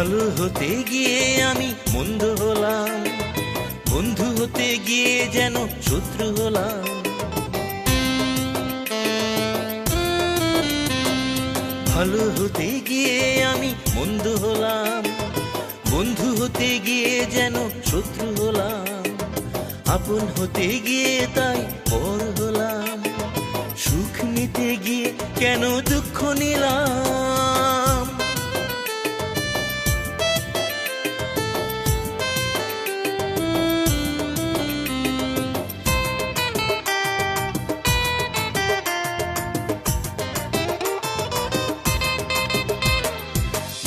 ভালো হতে গিয়ে আমি মন্দ হলাম, বন্ধু হতে গিয়ে যেন শত্রু হলাম। ভালো হতে গিয়ে আমি মন্দ হলাম, বন্ধু হতে গিয়ে যেন শত্রু হলাম। আপন হতে গিয়ে তাই পর হলাম, সুখ নিতে গিয়ে কেন দুঃখ নিলাম।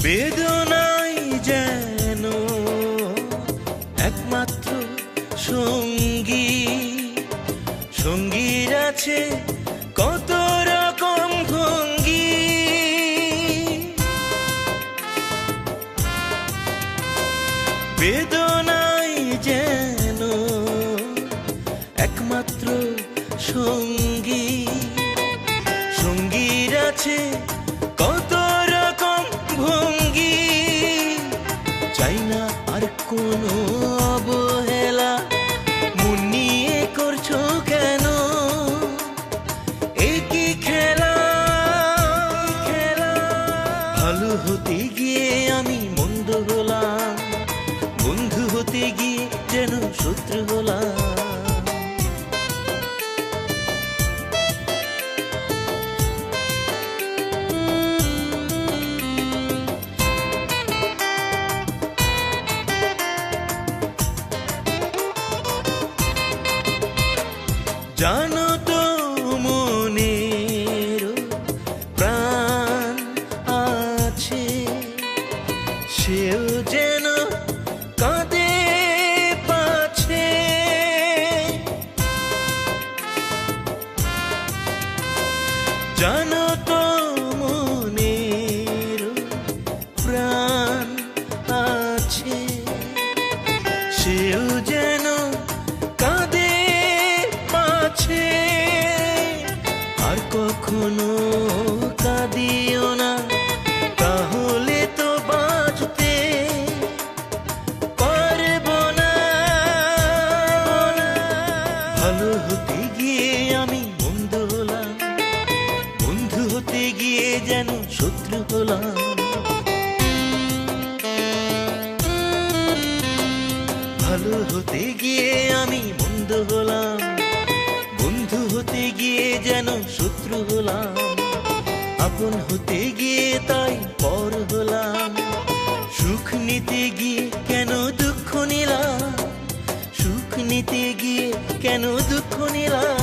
বেদনাই যেন একমাত্র সঙ্গী, সঙ্গীর আছে কত রকম ভঙ্গি। বেদনাই যেন একমাত্র সঙ্গী, সঙ্গীর আছে কত রকম ভঙ্গি। চাই না আর কোনো অবহেলা, মন নিয়ে করছো কেন একই খেলা খেলা। ভালো হতে গিয়ে আমি মন্দ হলাম, বন্ধু হতে গিয়ে যেন শত্রু হলাম। জানো তো মনের প্রাণ আছে, সেও যেন কাঁদে পাছে। জানো তো মনের প্রাণ আছে, সেও যেন কাঁদে পাছে। আর কখনো কাঁদিও না, তাহলে তো বাঁচতে পারবো না। ভালো হতে গিয়ে আমি মন্দ হলাম, বন্ধু হতে গিয়ে যেন শত্রু হলাম। ভালো হতে গিয়ে আমি মন্দ হলাম, বন্ধু হতে গিয়ে যেন শত্রু হলাম। আপন হতে গিয়ে তাই পর হলাম, সুখ নিতে গিয়ে কেন দুঃখ নিলাম, সুখ নিতে গিয়ে কেন দুঃখ নিলাম।